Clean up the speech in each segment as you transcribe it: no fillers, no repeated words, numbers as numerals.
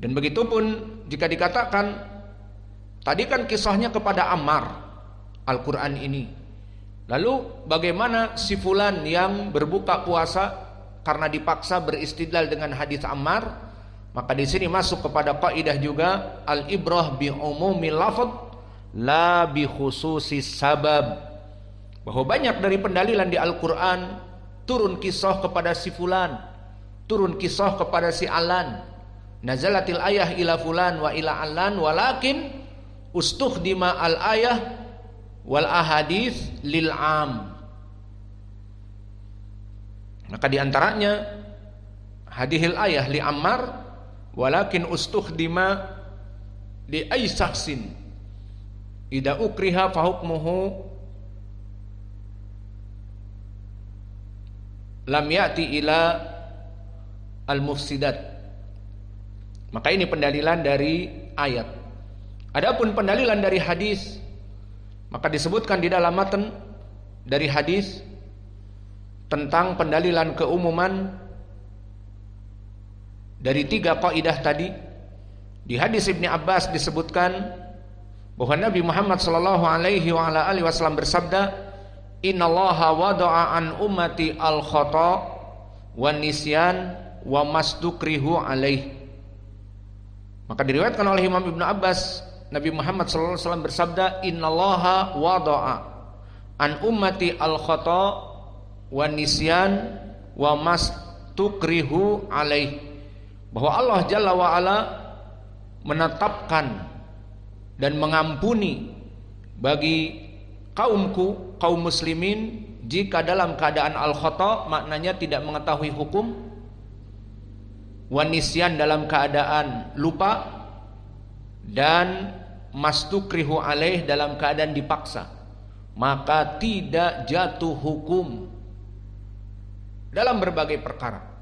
Dan begitupun jika dikatakan tadi kan kisahnya kepada Ammar Al-Quran ini, lalu bagaimana si fulan yang berbuka puasa karena dipaksa beristidlal dengan hadis Ammar? Maka di sini masuk kepada kaidah juga al-ibrah bi umumil lafadz la bi khususis sabab, bahwa banyak dari pendalilan di Al-Quran turun kisah kepada si fulan, turun kisah kepada si alan, nazalatil ayah ila fulan wa ila alan, walakin ustukhdima al ayah wal ahadits lil am. Maka diantaranya hadihil ayah li Ammar, walakin ustukhdima li ay syaksin idza ukriha fa hukmuhu lam ya'ti ila al-mufsidat. Maka ini pendalilan dari ayat. Adapun pendalilan dari hadis, maka disebutkan di dalam matan dari hadis tentang pendalilan keumuman dari 3 kaidah tadi. Di hadis Ibni Abbas disebutkan bahwa Nabi Muhammad sallallahu alaihi wa ala alihi wasallam bersabda, innallaha wada'a an ummati al-khata wan nisyan wa mastukrihu alaih. Maka diriwayatkan oleh Imam Ibnu Abbas, Nabi Muhammad sallallahu alaihi wasallam bersabda, innallaha wada'a an ummati al-khata wan nisyan wa mastukrihu alaih, bahwa Allah Jalla wa Ala menetapkan dan mengampuni bagi kaumku, kaum muslimin, jika dalam keadaan al-khata, maknanya tidak mengetahui hukum, wa nisyan dalam keadaan lupa, dan mastukrihu alaih dalam keadaan dipaksa, maka tidak jatuh hukum dalam berbagai perkara.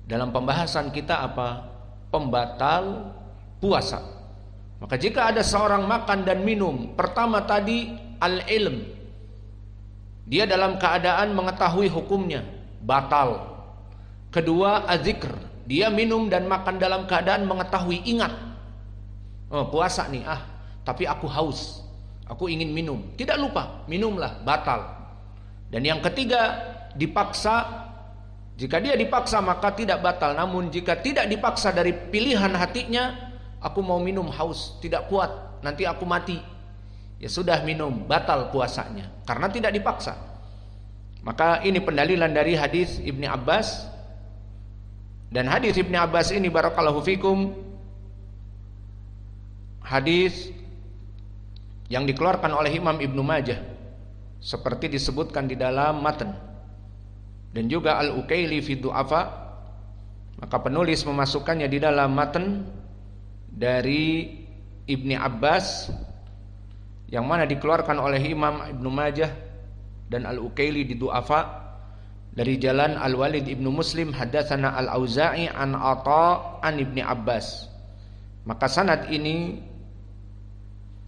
Dalam pembahasan kita apa? Pembatal puasa. Maka jika ada seorang makan dan minum, pertama tadi al-ilm, dia dalam keadaan mengetahui hukumnya, batal. Kedua az-zikr, dia minum dan makan dalam keadaan mengetahui, ingat, oh puasa nih, tapi aku haus, aku ingin minum, tidak lupa, minumlah, batal. Dan yang ketiga dipaksa. Jika dia dipaksa maka tidak batal, namun jika tidak dipaksa dari pilihan hatinya, aku mau minum, haus, tidak kuat, nanti aku mati, ya sudah minum, batal puasanya karena tidak dipaksa. Maka ini pendalilan dari hadis Ibni Abbas. Dan hadis Ibni Abbas ini barakallahu fikum, hadis yang dikeluarkan oleh Imam Ibnu Majah seperti disebutkan di dalam matan, dan juga Al-Ukaili fi Du'afa. Maka penulis memasukkannya di dalam matan dari Ibni Abbas yang mana dikeluarkan oleh Imam Ibnu Majah dan Al-Ukaili di Du'afa dari jalan Al-Walid Ibnu Muslim hadatsana Al-Auza'i an Atha an Ibni Abbas. Maka sanad ini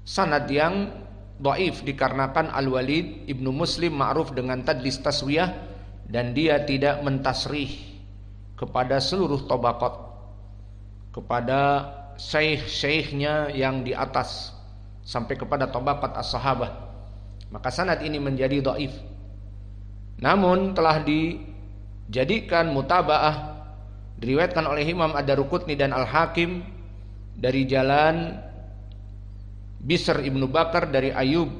sanad yang dhaif dikarenakan Al-Walid Ibnu Muslim ma'ruf dengan tadlis taswiyah, dan dia tidak mentasrih kepada seluruh tabaqat, kepada syekh-syekhnya yang di atas sampai kepada tabaqat as-sahabah. Maka sanad ini menjadi dhaif. Namun telah dijadikan mutaba'ah, diriwayatkan oleh Imam Ad-Daruqutni dan Al-Hakim dari jalan Bisr Ibnu Bakar dari Ayub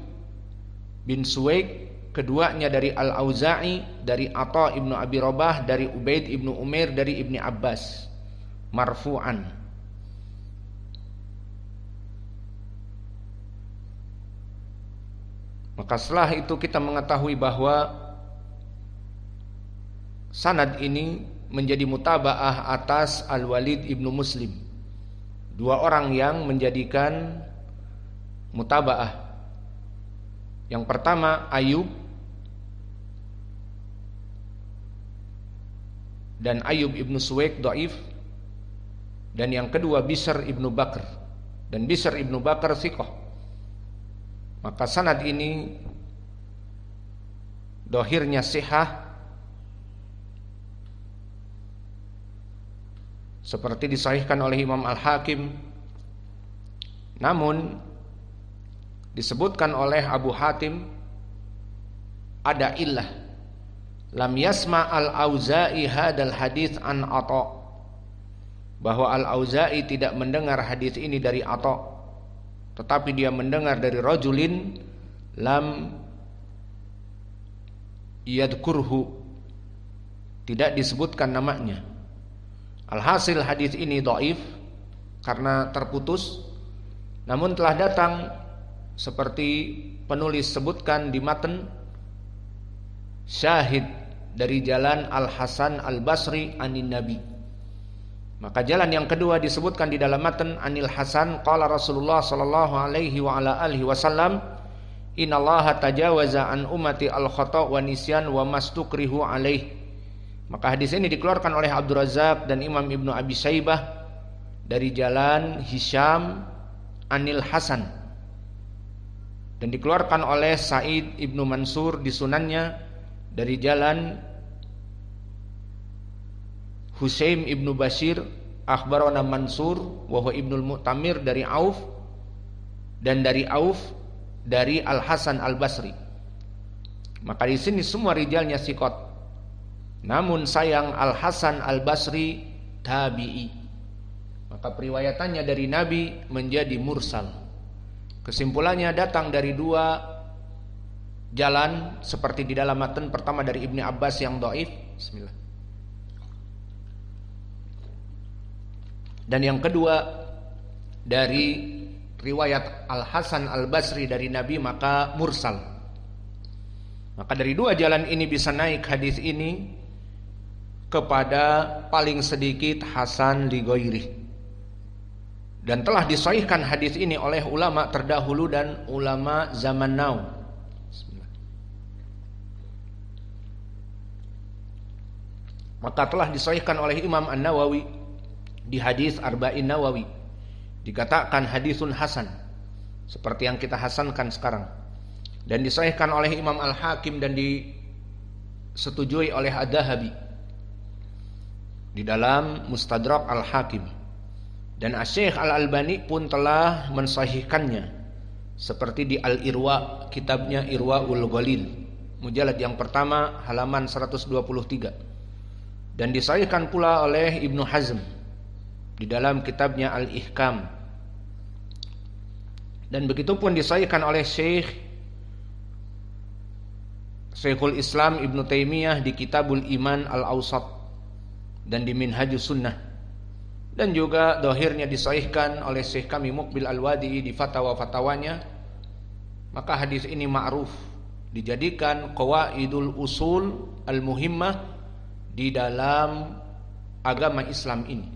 bin Suwaid, keduanya dari Al-Auza'i, dari Atha Ibnu Abi Rabah, dari Ubaid Ibnu Umair, dari Ibni Abbas marfu'an. Maka setelah itu kita mengetahui bahwa sanad ini menjadi mutaba'ah atas Al-Walid Ibnu Muslim, dua orang yang menjadikan mutaba'ah. Yang pertama Ayub, dan Ayub Ibnu Suwaid dhaif, dan yang kedua Bisr Ibnu Bakar, dan Bisr Ibnu Bakar thiqah. Maka sanad ini dohirnya sihah seperti disahihkan oleh Imam Al-Hakim. Namun disebutkan oleh Abu Hatim ada illah, lam yasma al-Auza'i hadal hadits an Atha, bahwa Al-Auza'i tidak mendengar hadis ini dari Atha, tetapi dia mendengar dari rajulin lam yadkurhu, tidak disebutkan namanya. Alhasil hadis ini dhaif karena terputus, namun telah datang seperti penulis sebutkan di matan syahid dari jalan Al-Hasan Al-Basri anin Nabi. Maka jalan yang kedua disebutkan di dalam matan Anil Hasan qala Rasulullah sallallahu alaihi wa ala alihi wasallam, innallaha tajawaza an ummati al-khata' wa nisyan wa mastukrihu alaih. Maka hadis ini dikeluarkan oleh Abdul Razzaq dan Imam Ibnu Abi Syaibah dari jalan Hisham Anil Hasan, dan dikeluarkan oleh Sa'id Ibnu Mansur di sunannya dari jalan Husaim Ibnu Bashir akhbarana Mansur wa huwa Ibnul Mu'tamir dari Auf, dan dari Auf dari Al-Hasan Al-Basri. Maka di sini semua rijalnya thiqat. Namun sayang Al-Hasan Al-Basri tabi'i, maka periwayatannya dari Nabi menjadi mursal. Kesimpulannya datang dari dua jalan seperti di dalam matan. Pertama dari Ibnu Abbas yang dhaif, bismillah, dan yang kedua dari riwayat Al-Hasan Al-Basri dari Nabi, maka mursal. Maka dari dua jalan ini bisa naik hadis ini kepada paling sedikit hasan li ghairi, dan telah disahihkan hadis ini oleh ulama terdahulu dan ulama zaman now. Maka telah disahihkan oleh Imam An-Nawawi di hadis Arba'in Nawawi, dikatakan hadisun hasan, seperti yang kita hasankan sekarang, dan disahihkan oleh Imam Al-Hakim dan disetujui oleh Ad-Dahabi di dalam Mustadrak Al-Hakim, dan Asy-Syaikh Al-Albani pun telah mensahihkannya seperti di Al-Irwa, kitabnya Irwaul Ghalil, mujallad yang pertama halaman 123, dan disahihkan pula oleh Ibnu Hazm di dalam kitabnya Al-Ihkam, dan begitupun disahihkan oleh Syekhul Islam Ibnu Taimiyah di Kitabul Iman Al-Awsat dan di Minhajus Sunnah, dan juga dohirnya disahihkan oleh Syekh kami Muqbil Al-Wadi'i di fatwa-fatwanya. Maka hadis ini ma'ruf, dijadikan qawaidul usul al-muhimmah di dalam agama Islam ini.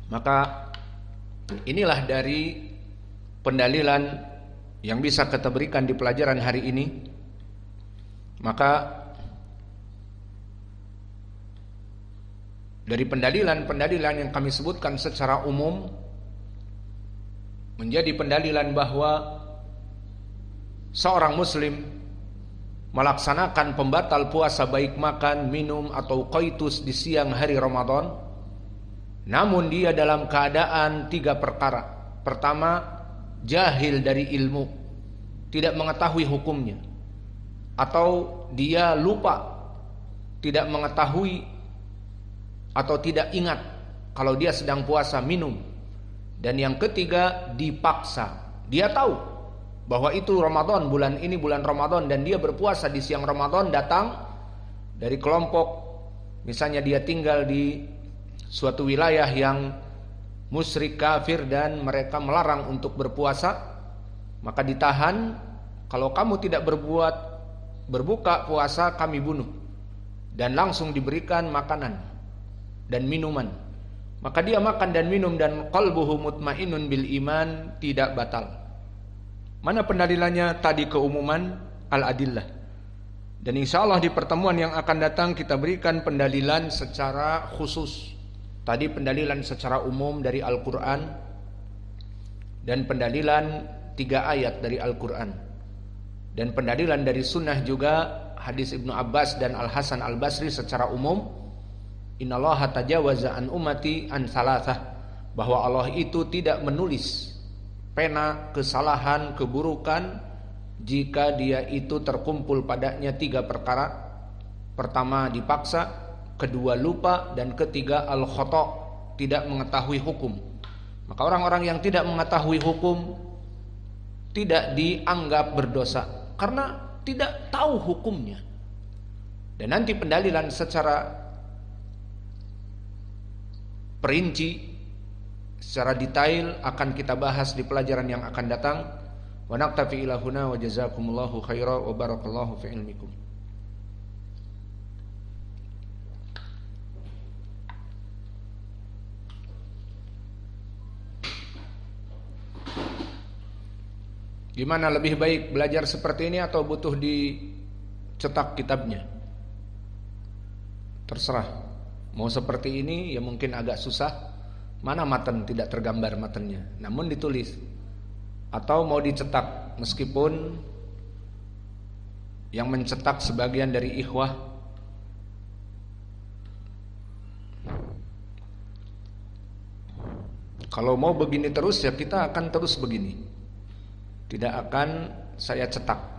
Maka inilah dari pendalilan yang bisa kita berikan di pelajaran hari ini. Maka dari pendalilan yang kami sebutkan secara umum menjadi pendalilan bahwa seorang muslim melaksanakan pembatal puasa baik makan, minum atau qaitus di siang hari Ramadan, namun dia dalam keadaan tiga perkara. Pertama, jahil dari ilmu, tidak mengetahui hukumnya, atau dia lupa, tidak mengetahui atau tidak ingat kalau dia sedang puasa minum. Dan yang ketiga, dipaksa. Dia tahu bahwa itu Ramadan, bulan ini bulan Ramadan, dan dia berpuasa di siang Ramadan, datang dari kelompok, misalnya dia tinggal di suatu wilayah yang musyrik kafir dan mereka melarang untuk berpuasa, maka ditahan. Kalau kamu tidak berbuka puasa, kami bunuh, dan langsung diberikan makanan dan minuman. Maka dia makan dan minum, dan qalbuhu mutmainnun bil iman, tidak batal. Mana pendalilannya? Tadi keumuman al-adillah. Dan insyaallah di pertemuan yang akan datang kita berikan pendalilan secara khusus. Tadi pendalilan secara umum dari Al-Quran, dan pendalilan 3 ayat dari Al-Quran, dan pendalilan dari sunnah juga hadis Ibnu Abbas dan Al Hasan Al Basri secara umum, innallaha tajawaza an ummati an thalathah, bahwa Allah itu tidak menulis pena kesalahan, keburukan jika dia itu terkumpul padanya 3 perkara. Pertama dipaksa, kedua lupa, dan ketiga al-khata', tidak mengetahui hukum. Maka orang-orang yang tidak mengetahui hukum tidak dianggap berdosa karena tidak tahu hukumnya. Dan nanti pendalilan secara perinci, secara detail akan kita bahas di pelajaran yang akan datang. Wa naktafi ila huna wa jazakumullahu khairan wa barakallahu fi ilmikum. Gimana, lebih baik belajar seperti ini atau butuh dicetak kitabnya? Terserah. Mau seperti ini ya mungkin agak susah. Mana matan tidak tergambar matannya, namun ditulis. Atau mau dicetak, meskipun yang mencetak sebagian dari ikhwah kalau mau begini terus ya kita akan terus begini. Tidak akan saya cetak.